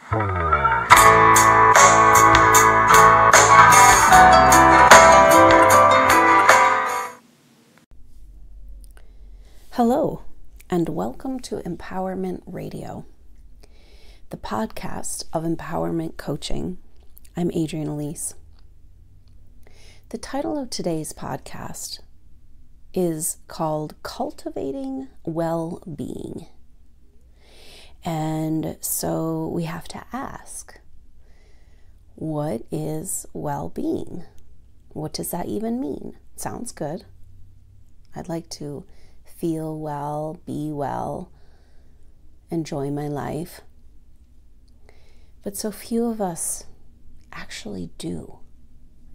Hello, and welcome to Empowerment Radio, the podcast of empowerment coaching. I'm Adrienne Elise. The title of today's podcast is called Cultivating Well-Being. And so we have to ask, what is well-being? What does that even mean? Sounds good. I'd like to feel well, be well, enjoy my life. But so few of us actually do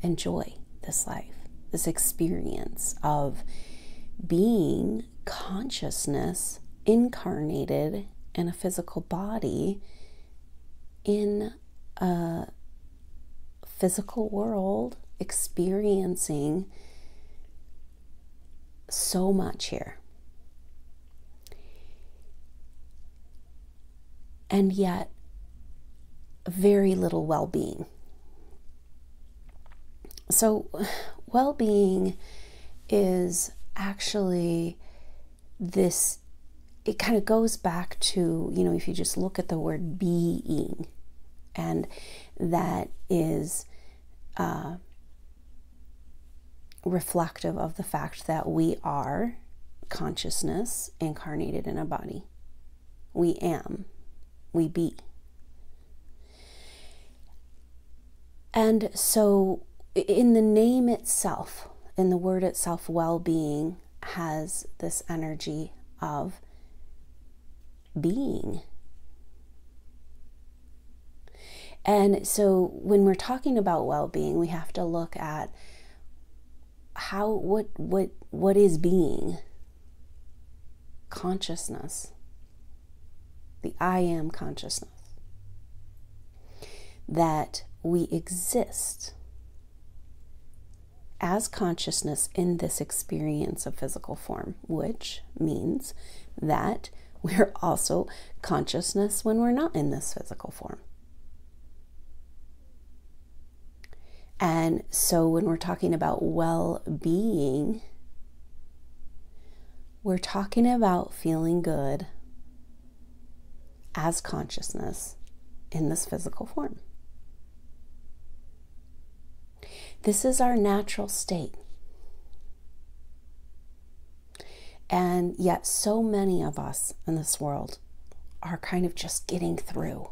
enjoy this life, this experience of being consciousness incarnated in a physical body in a physical world, experiencing so much here. And yet, very little well-being. So, well-being is actually this, it kind of goes back to, if you just look at the word being, and that is reflective of the fact that we are consciousness incarnated in a body. We am. We be. And so in the name itself, in the word itself, well-being has this energy of being. And so when we're talking about well-being, we have to look at what is being? Consciousness. The I am consciousness. That we exist as consciousness in this experience of physical form, which means that we're also consciousness when we're not in this physical form. And so when we're talking about well-being, we're talking about feeling good as consciousness in this physical form. This is our natural state. And yet so many of us in this world are kind of just getting through,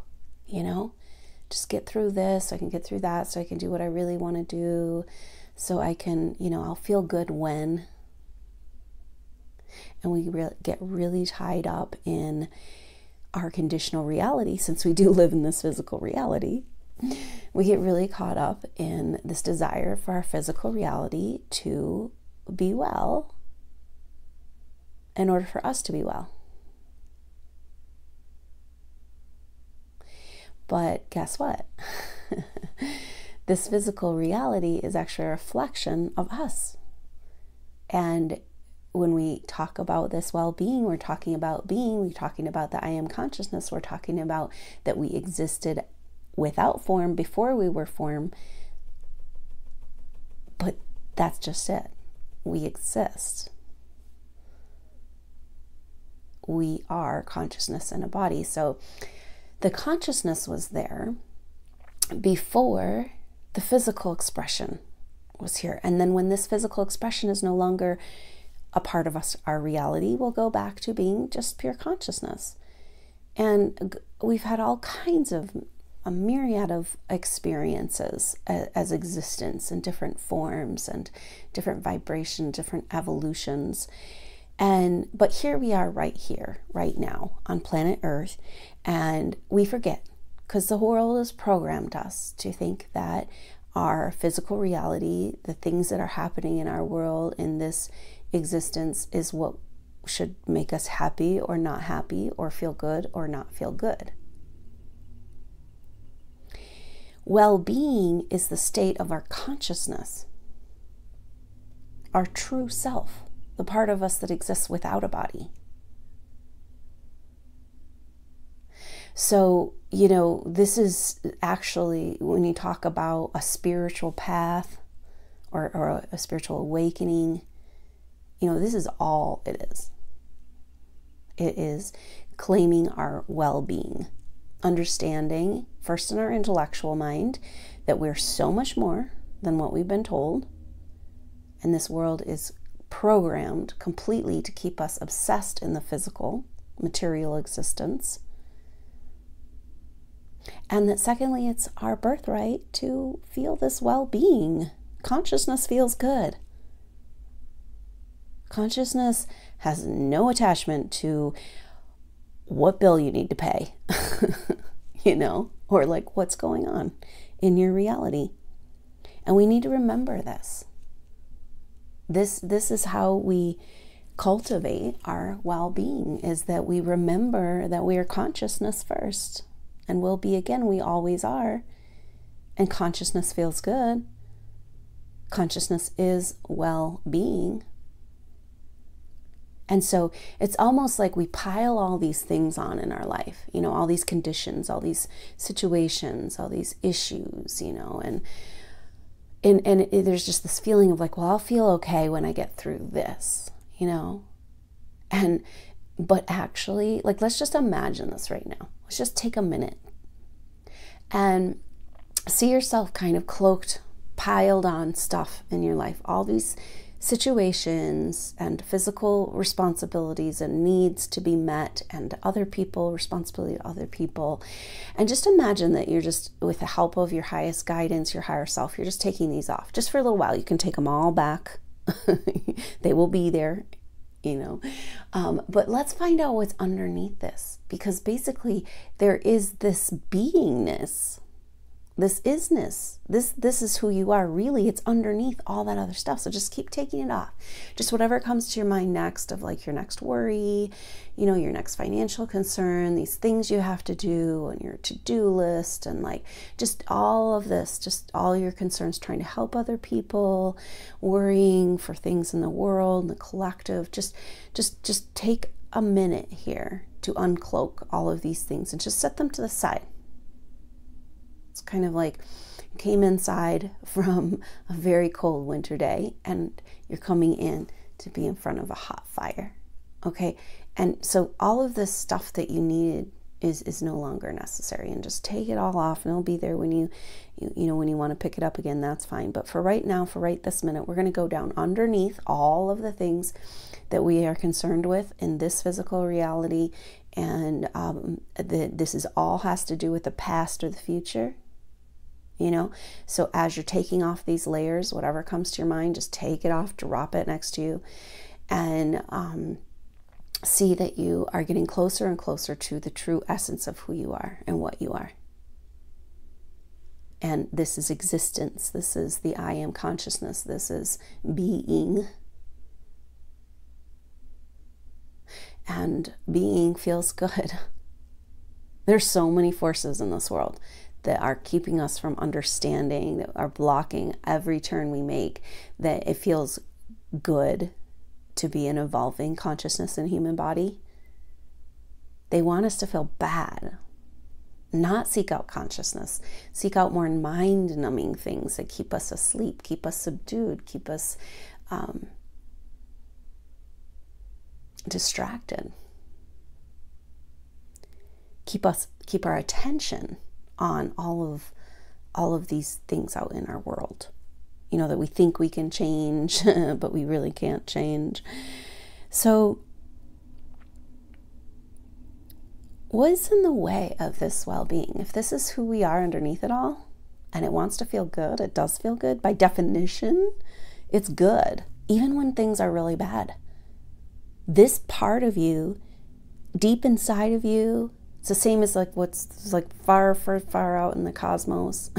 just get through this, so I can get through that, so I can do what I really want to do, so I can, I'll feel good when. And we get really tied up in our conditional reality, since we do live in this physical reality. We get really caught up in this desire for our physical reality to be well in order for us to be well. But guess what? This physical reality is actually a reflection of us. And when we talk about this well-being, we're talking about being, we're talking about the I am consciousness, we're talking about that we existed without form before we were form. But that's just it. We exist. We are consciousness in a body. So the consciousness was there before the physical expression was here. And then when this physical expression is no longer a part of us, our reality will go back to being just pure consciousness. And we've had all kinds of a myriad of experiences as existence in different forms and different vibrations, different evolutions. But here we are right here, right now on planet Earth, and we forget, because the world has programmed us to think that our physical reality, the things that are happening in our world, in this existence, is what should make us happy or not happy, or feel good or not feel good. Well-being is the state of our consciousness, our true self, the part of us that exists without a body. So, you know, this is actually, when you talk about a spiritual path or a spiritual awakening, you know, this is all it is. It is claiming our well-being, understanding, first in our intellectual mind, that we're so much more than what we've been told. And this world is programmed completely to keep us obsessed in the physical, material existence. And that secondly, it's our birthright to feel this well-being. Consciousness feels good. Consciousness has no attachment to what bill you need to pay, you know, or like what's going on in your reality. And we need to remember this. This is how we cultivate our well-being, is that we remember that we are consciousness first and will be again. We always are. And consciousness feels good. Consciousness is well-being. And so it's almost like we pile all these things on in our life, you know, all these conditions, all these situations, all these issues, you know, and there's just this feeling of like, well, I'll feel okay when I get through this, you know, but actually, like, let's just imagine this right now. Let's just take a minute and see yourself kind of cloaked, piled on stuff in your life, all these situations and physical responsibilities and needs to be met, and other people, responsibility to other people. And just imagine that you're just, with the help of your highest guidance, your higher self, you're just taking these off just for a little while. You can take them all back. They will be there, you know. But let's find out what's underneath this, because basically there is this beingness, this isness, this is who you are. Really, it's underneath all that other stuff. So just keep taking it off. Just whatever comes to your mind next, of like your next worry, you know, your next financial concern, these things you have to do on your to-do list, and like just all of this, just all your concerns, trying to help other people, worrying for things in the world, the collective. Just take a minute here to uncloak all of these things and just set them to the side. It's kind of like you came inside from a very cold winter day and you're coming in to be in front of a hot fire. Okay. And so all of this stuff that you needed is no longer necessary, and just take it all off, and it'll be there when you know, when you want to pick it up again, that's fine. But for right now, for right this minute, we're going to go down underneath all of the things that we are concerned with in this physical reality. And this is all has to do with the past or the future, you know. So as you're taking off these layers, whatever comes to your mind, just take it off, drop it next to you, and see that you are getting closer and closer to the true essence of who you are and what you are. And this is existence. This is the I am consciousness. This is being. And being feels good. There's so many forces in this world that are keeping us from understanding, that are blocking every turn we make, that it feels good to be an evolving consciousness in a human body. They want us to feel bad, not seek out consciousness, seek out more mind-numbing things that keep us asleep, keep us subdued, keep us distracted, keep our attention on all of these things out in our world, you know, that we think we can change, but we really can't change. So what's in the way of this well-being? If this is who we are underneath it all, and it wants to feel good, it does feel good. By definition, it's good, even when things are really bad. This part of you, deep inside of you, it's the same as like what's like far out in the cosmos,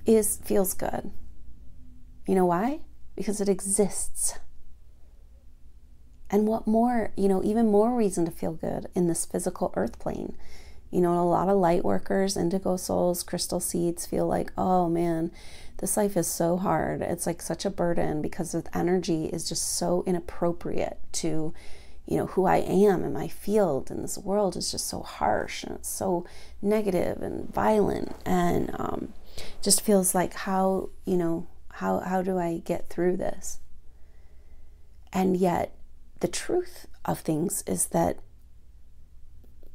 feels good. You know why? Because it exists. And what more, you know, even more reason to feel good in this physical earth plane. You know, a lot of light workers, indigo souls, crystal seeds feel like, oh man, this life is so hard. It's like such a burden because the energy is just so inappropriate to, who I am in my field, and this world is just so harsh and it's so negative and violent, and just feels like how do I get through this? And yet the truth of things is that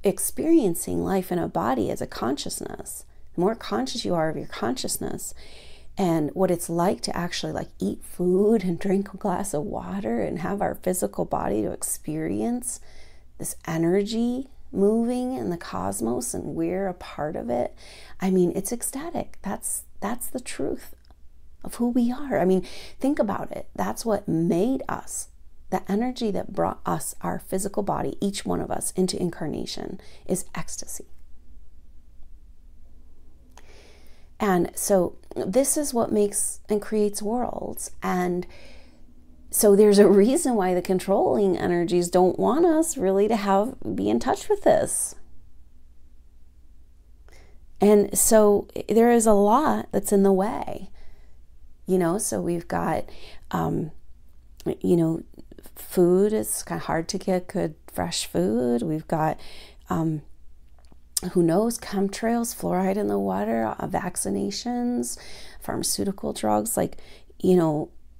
experiencing life in a body as a consciousness, the more conscious you are of your consciousness and what it's like to actually like eat food and drink a glass of water and have our physical body to experience this energy moving in the cosmos, and we're a part of it. I mean, it's ecstatic. That's the truth of who we are. I mean, think about it. That's what made us. The energy that brought us, our physical body, each one of us, into incarnation is ecstasy. And so this is what makes and creates worlds. And so there's a reason why the controlling energies don't want us really to be in touch with this. And so there is a lot that's in the way, so we've got, food. It's kind of hard to get good, fresh food. We've got, who knows, chemtrails, fluoride in the water, vaccinations, pharmaceutical drugs,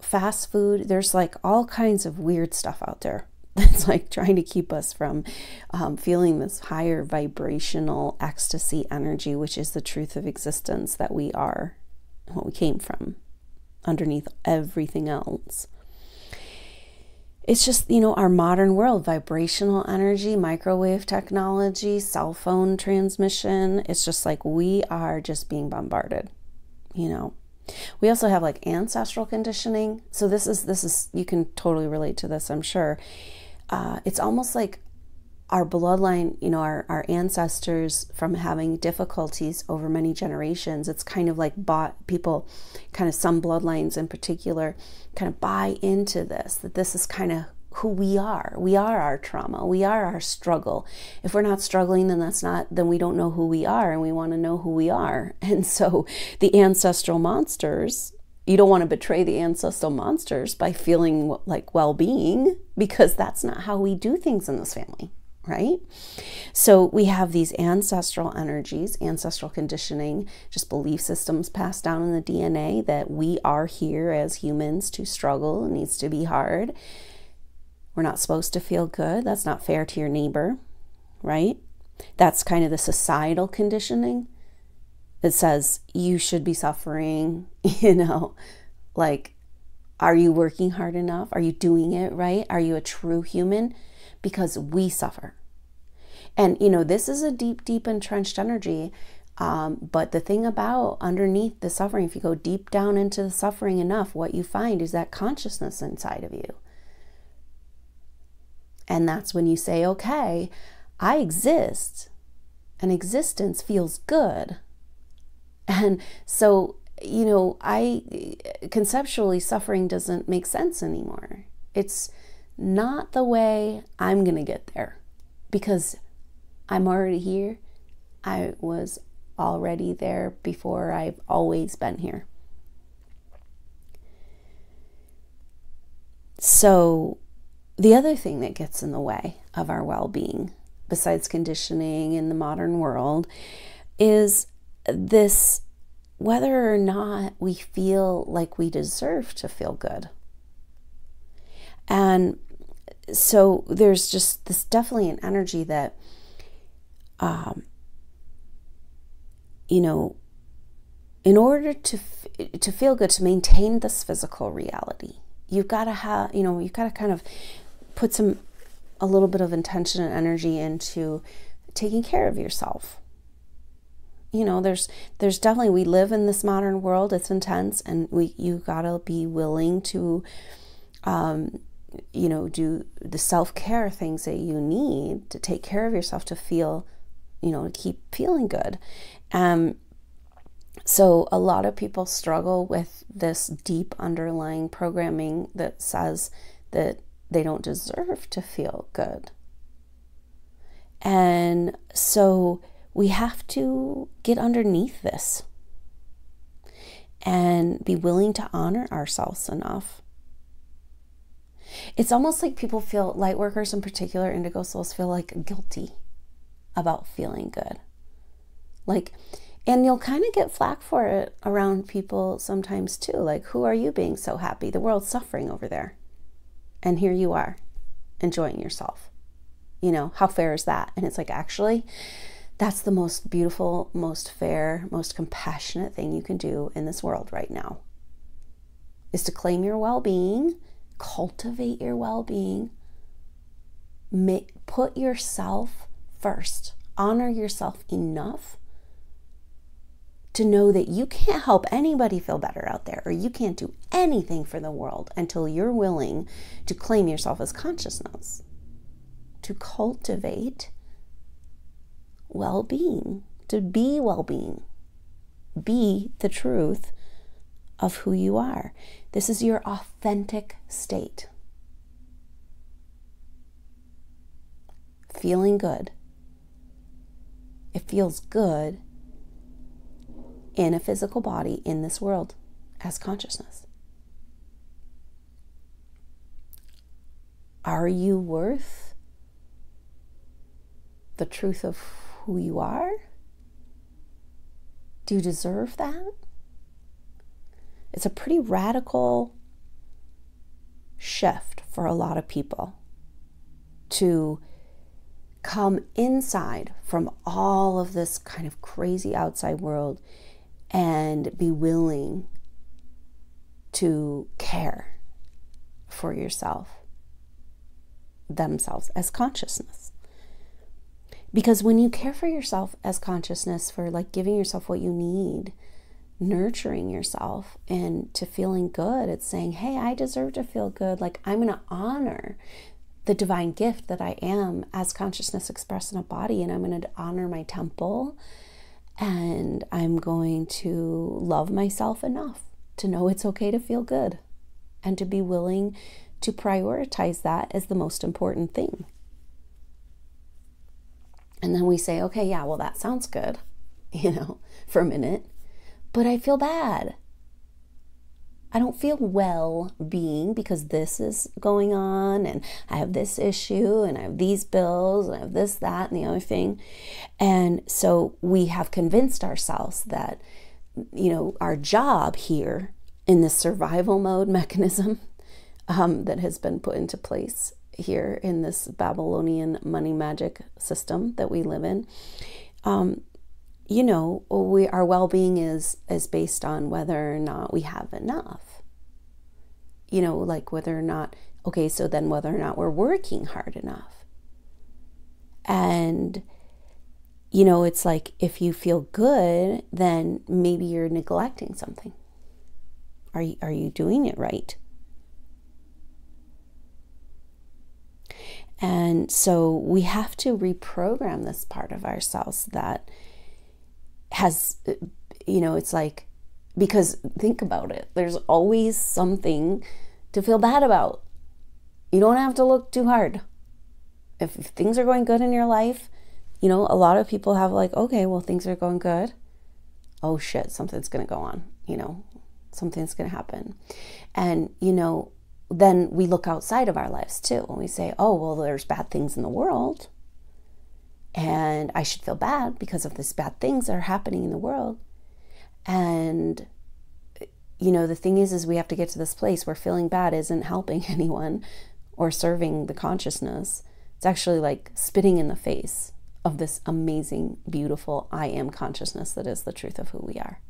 fast food. There's all kinds of weird stuff out there that's trying to keep us from feeling this higher vibrational ecstasy energy, which is the truth of existence, that we are, what we came from, underneath everything else. It's just, our modern world, vibrational energy, microwave technology, cell phone transmission. It's just we are just being bombarded, We also have ancestral conditioning. So this is, you can totally relate to this, I'm sure. It's almost like our bloodline, our ancestors, from having difficulties over many generations. It's kind of people, kind of some bloodlines in particular, kind of buy into this, that this is kind of who we are. We are our trauma. We are our struggle. If we're not struggling, then we don't know who we are, and we want to know who we are. And so the ancestral monsters, you don't want to betray the ancestral monsters by feeling like well-being, because that's not how we do things in this family. Right? So we have these ancestral energies, ancestral conditioning, just belief systems passed down in the DNA that we are here as humans to struggle. It needs to be hard. We're not supposed to feel good. That's not fair to your neighbor, right? That's kind of the societal conditioning. It says you should be suffering, are you working hard enough? Are you doing it right? Are you a true human? Because we suffer. And, this is a deep, deep entrenched energy. But the thing about underneath the suffering, if you go deep down into the suffering enough, what you find is that consciousness inside of you. And that's when you say, okay, I exist, and existence feels good. And so, conceptually, suffering doesn't make sense anymore. It's not the way I'm going to get there, because I'm already here. I was already there before. I've always been here. So the other thing that gets in the way of our well-being, besides conditioning in the modern world, is this, whether or not we feel like we deserve to feel good. And so there's just this definitely an energy that, in order to feel good, to maintain this physical reality, you've got to have, you've got to kind of put a little bit of intention and energy into taking care of yourself. There's definitely, we live in this modern world. It's intense, and you gotta be willing to, do the self-care things that you need to take care of yourself, to feel, to keep feeling good. So a lot of people struggle with this deep underlying programming that says that they don't deserve to feel good. And so we have to get underneath this and be willing to honor ourselves enough It's almost like people feel, light workers in particular, indigo souls, feel like guilty about feeling good. Like, and you'll kind of get flack for it around people sometimes too. Like, who are you being so happy? The world's suffering over there. And here you are, enjoying yourself. You know, how fair is that? And it's like, actually, that's the most beautiful, most fair, most compassionate thing you can do in this world right now, is to claim your well-being, cultivate your well-being, put yourself first, honor yourself enough to know that you can't help anybody feel better out there, or you can't do anything for the world until you're willing to claim yourself as consciousness, to cultivate well-being, to be well-being, be the truth of who you are. This is your authentic state. Feeling good. It feels good in a physical body in this world as consciousness. Are you worth the truth of who you are? Do you deserve that? It's a pretty radical shift for a lot of people to come inside from all of this kind of crazy outside world and be willing to care for yourself, themselves, as consciousness. Because when you care for yourself as consciousness, for like giving yourself what you need, nurturing yourself and to feeling good, it's saying, hey, I deserve to feel good. Like, I'm going to honor the divine gift that I am as consciousness expressed in a body, and I'm going to honor my temple, and I'm going to love myself enough to know it's okay to feel good and to be willing to prioritize that as the most important thing. And then we say, okay, yeah, well, that sounds good, for a minute, but I feel bad. I don't feel well-being because this is going on, and I have this issue, and I have these bills, and I have this, that, and the other thing. And so we have convinced ourselves that, our job here in this survival mode mechanism that has been put into place here in this Babylonian money magic system that we live in, our well-being is based on whether or not we have enough. Like whether or not, okay, so then whether or not we're working hard enough. And, it's like, if you feel good, then maybe you're neglecting something. Are you doing it right? And so we have to reprogram this part of ourselves that has, it's like, because think about it, there's always something to feel bad about. You don't have to look too hard. If things are going good in your life, a lot of people have like, okay, well, things are going good. Oh shit, something's going to go on, something's going to happen. And, then we look outside of our lives too, and we say, oh, well, there's bad things in the world, and I should feel bad because of these bad things that are happening in the world. And, the thing is we have to get to this place where feeling bad isn't helping anyone or serving the consciousness. It's actually like spitting in the face of this amazing, beautiful I am consciousness that is the truth of who we are.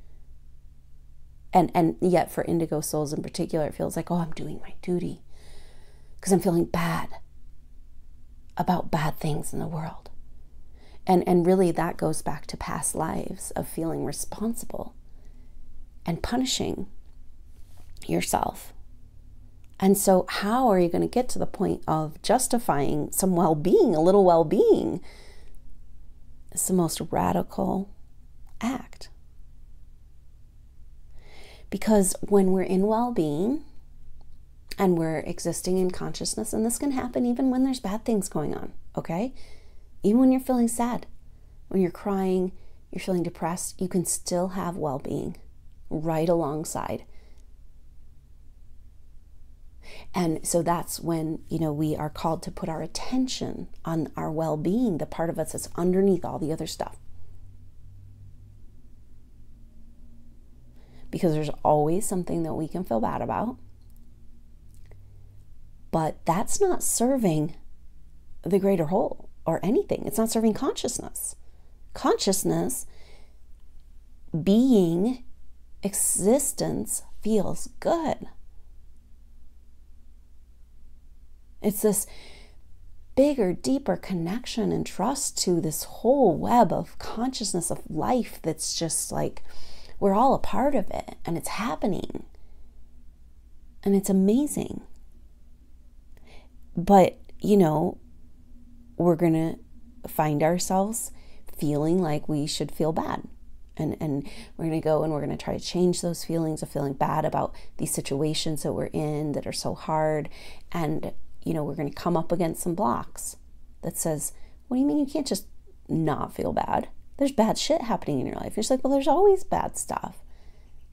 And yet for indigo souls in particular, it feels like, oh, I'm doing my duty because I'm feeling bad about bad things in the world. And really that goes back to past lives of feeling responsible and punishing yourself. And so how are you going to get to the point of justifying some well-being, a little well-being? It's the most radical act. Because when we're in well-being and we're existing in consciousness, and this can happen even when there's bad things going on, okay? Even when you're feeling sad, when you're crying, you're feeling depressed, you can still have well-being right alongside. And so that's when, we are called to put our attention on our well-being, the part of us that's underneath all the other stuff. Because there's always something that we can feel bad about. But that's not serving the greater whole or anything. It's not serving consciousness. Consciousness, being, existence feels good. It's this bigger, deeper connection and trust to this whole web of consciousness of life that's just like, we're all a part of it, and it's happening. And it's amazing. But, we're going to find ourselves feeling like we should feel bad. And we're going to go and we're going to try to change those feelings of feeling bad about these situations that we're in that are so hard. And, we're going to come up against some blocks that says, what do you mean you can't just not feel bad? There's bad shit happening in your life. You're just like, well, there's always bad stuff.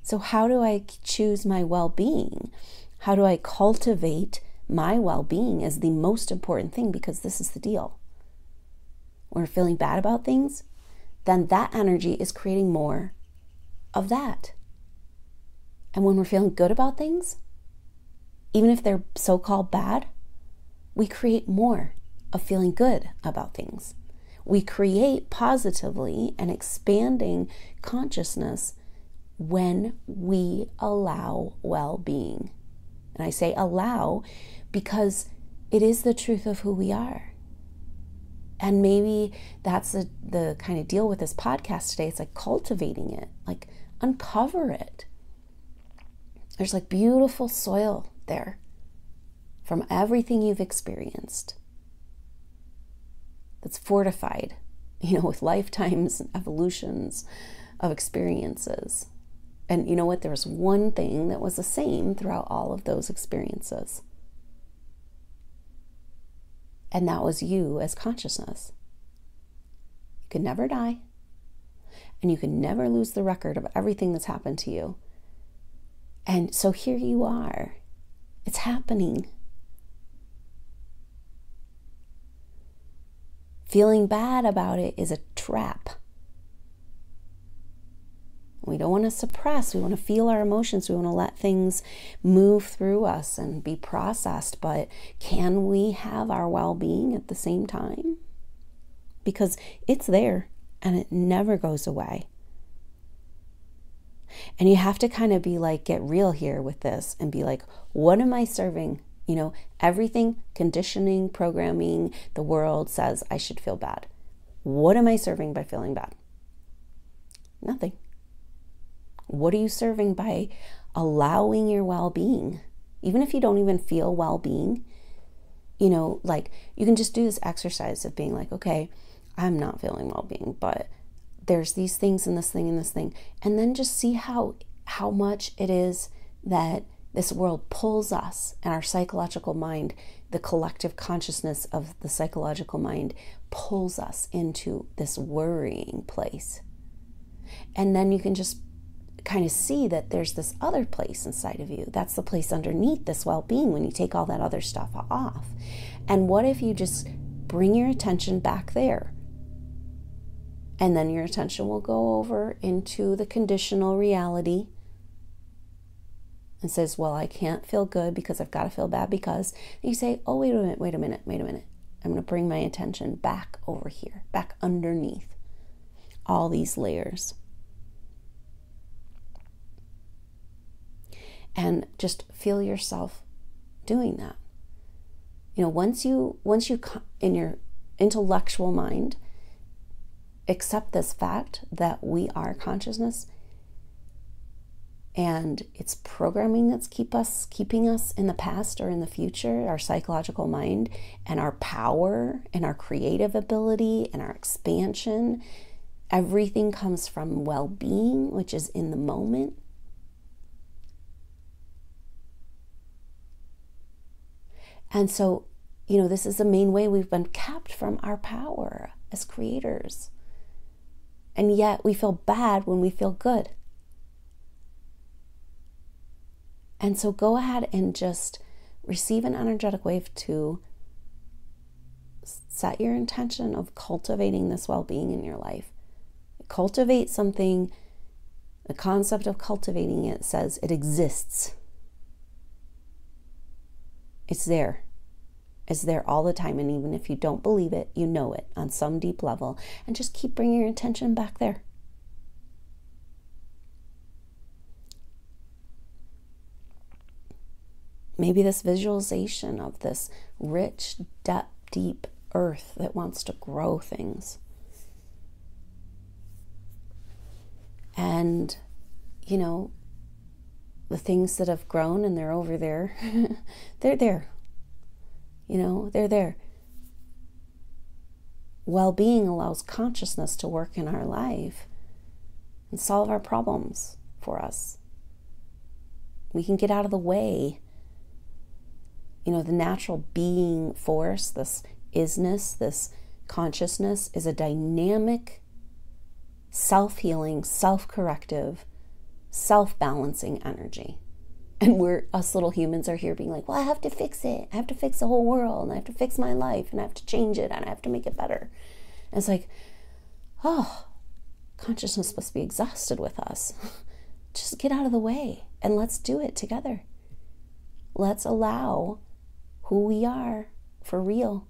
So how do I choose my well-being? How do I cultivate my well-being as the most important thing? Because this is the deal. When we're feeling bad about things, then that energy is creating more of that. And when we're feeling good about things, even if they're so-called bad, we create more of feeling good about things. We create positively and expanding consciousness when we allow well-being. And I say allow because it is the truth of who we are. And maybe that's the kind of deal with this podcast today. It's like cultivating it, like uncover it. There's like beautiful soil there from everything you've experienced that's fortified, with lifetimes and evolutions of experiences. And you know what? There was one thing that was the same throughout all of those experiences. And that was you as consciousness. You can never die. And you can never lose the record of everything that's happened to you. And so here you are. It's happening. Feeling bad about it is a trap. We don't want to suppress. We want to feel our emotions. We want to let things move through us and be processed. But can we have our well-being at the same time? Because it's there and it never goes away. And you have to kind of be like, get real here with this and be like, what am I serving? Everything, conditioning, programming, the world says I should feel bad. What am I serving by feeling bad? Nothing. What are you serving by allowing your well-being? Even if you don't even feel well-being, like you can just do this exercise of being like, okay, I'm not feeling well-being, but there's these things and this thing and this thing. And then just see how much it is that this world pulls us and our psychological mind, the collective consciousness of the psychological mind pulls us into this worrying place. And then you can just kind of see that there's this other place inside of you. That's the place underneath this well-being when you take all that other stuff off. And what if you just bring your attention back there? And then your attention will go over into the conditional reality and says, well, I can't feel good because I've got to feel bad because. And you say, oh, wait a minute. I'm going to bring my attention back over here, back underneath all these layers. And just feel yourself doing that. Once you in your intellectual mind accept this fact that we are consciousness and it's programming that's keeping us in the past or in the future, our psychological mind, and our power and our creative ability and our expansion, everything comes from well-being, which is in the moment. And so, this is the main way we've been kept from our power as creators. And yet we feel bad when we feel good. And so go ahead and just receive an energetic wave to set your intention of cultivating this well-being in your life. Cultivate something. The concept of cultivating it says it exists. It's there. It's there all the time. And even if you don't believe it, you know it on some deep level. And just keep bringing your attention back there. Maybe this visualization of this rich, deep earth that wants to grow things. And, you know, the things that have grown and they're over there, they're there. You know, they're there. Well-being allows consciousness to work in our life and solve our problems for us. We can get out of the way. You know, the natural being force, this isness, this consciousness is a dynamic, self-healing, self-corrective, self-balancing energy. And us little humans are here being like, well, I have to fix it. I have to fix the whole world. And I have to fix my life. And I have to change it. And I have to make it better. And it's like, oh, consciousness is supposed to be exhausted with us. Just get out of the way and let's do it together. Let's allow who we are for real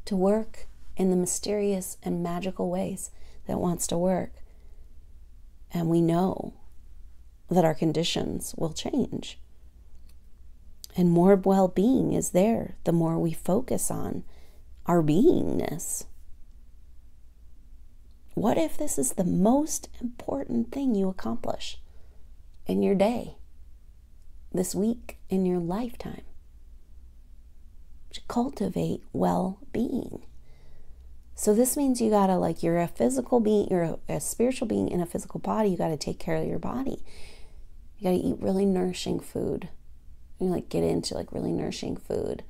to work in the mysterious and magical ways that it wants to work. And we know that our conditions will change. And more well-being is there the more we focus on our beingness. What if this is the most important thing you accomplish in your day, this week, in your lifetime? To cultivate well-being. So this means you gotta, like, you're a physical being, you're a spiritual being in a physical body. You gotta take care of your body. You gotta eat really nourishing food. You like get into like really nourishing food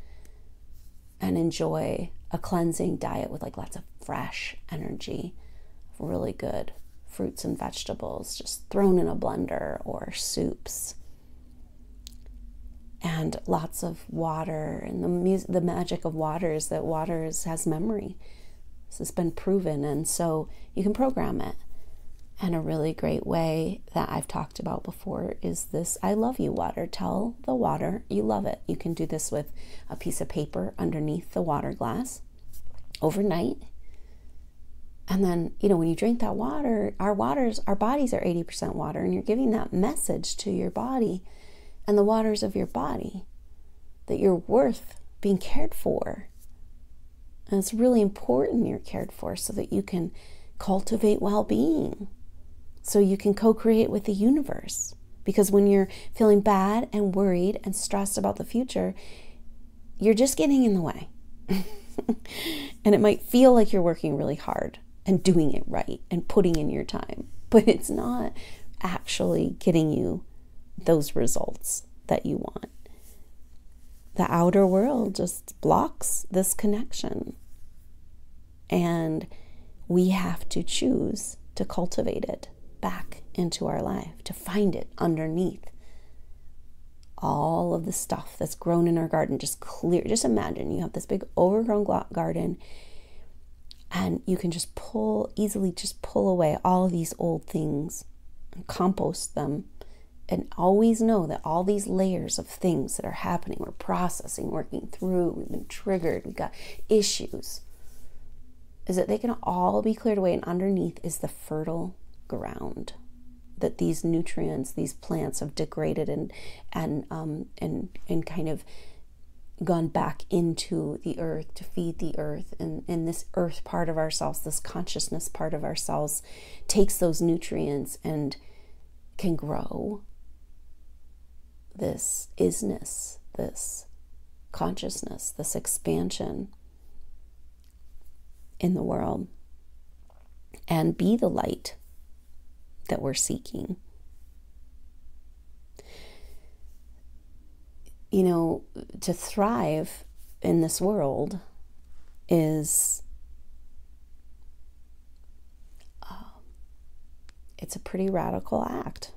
and enjoy a cleansing diet with like lots of fresh energy, really good fruits and vegetables just thrown in a blender, or soups, and lots of water. And the magic of water is that water has memory. This has been proven, and so you can program it. And a really great way that I've talked about before is this I love you water. Tell the water you love it. You can do this with a piece of paper underneath the water glass overnight. And then, you know, when you drink that water, our bodies are 80% water, and you're giving that message to your body and the waters of your body that you're worth being cared for. And it's really important you're cared for so that you can cultivate well-being. So you can co-create with the universe. Because when you're feeling bad and worried and stressed about the future, you're just getting in the way. And it might feel like you're working really hard and doing it right and putting in your time, but it's not actually getting you those results that you want. The outer world just blocks this connection. And we have to choose to cultivate it back into our life, to find it underneath all of the stuff that's grown in our garden. Just imagine you have this big overgrown garden, and you can just easily pull away all of these old things and compost them, and always know that all these layers of things that are happening, we're processing, working through, we've been triggered, we've got issues, is that they can all be cleared away, and underneath is the fertile ground that these nutrients, these plants have degraded and kind of gone back into the earth to feed the earth. And this earth part of ourselves, this consciousness part of ourselves, takes those nutrients and can grow this isness, this consciousness, this expansion in the world, and be the light that we're seeking. You know, to thrive in this world is it's a pretty radical act.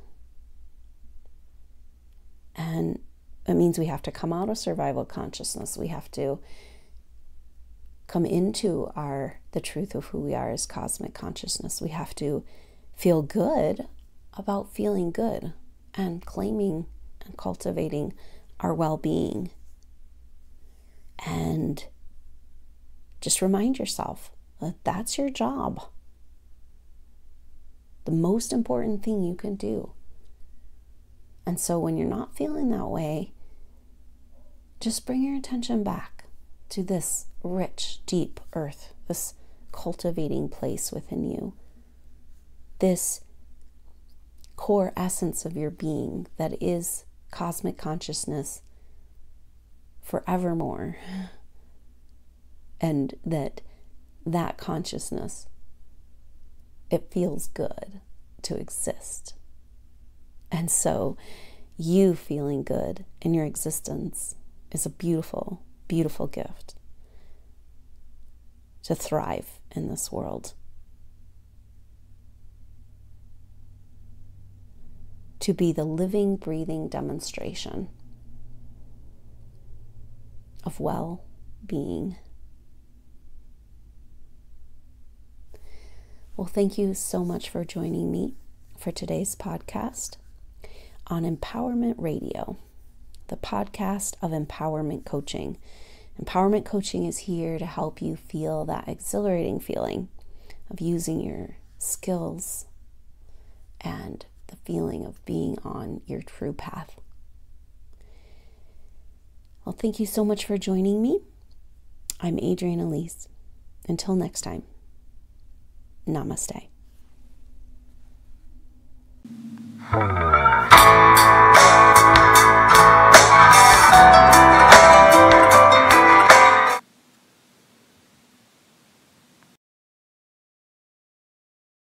And It means we have to come out of survival consciousness. We have to come into the truth of who we are as cosmic consciousness. We have to feel good about feeling good and claiming and cultivating our well-being. And just remind yourself that that's your job. The most important thing you can do. And so when you're not feeling that way, just bring your attention back to this rich, deep earth, this cultivating place within you, this core essence of your being that is cosmic consciousness forevermore. And that consciousness, it feels good to exist. And so you feeling good in your existence is a beautiful, beautiful gift to thrive in this world. To be the living, breathing demonstration of well-being. Well, thank you so much for joining me for today's podcast on Empowerment Radio, the podcast of empowerment coaching. Empowerment coaching is here to help you feel that exhilarating feeling of using your skills and the feeling of being on your true path. Well, thank you so much for joining me. I'm Adrienne Elise. Until next time, namaste.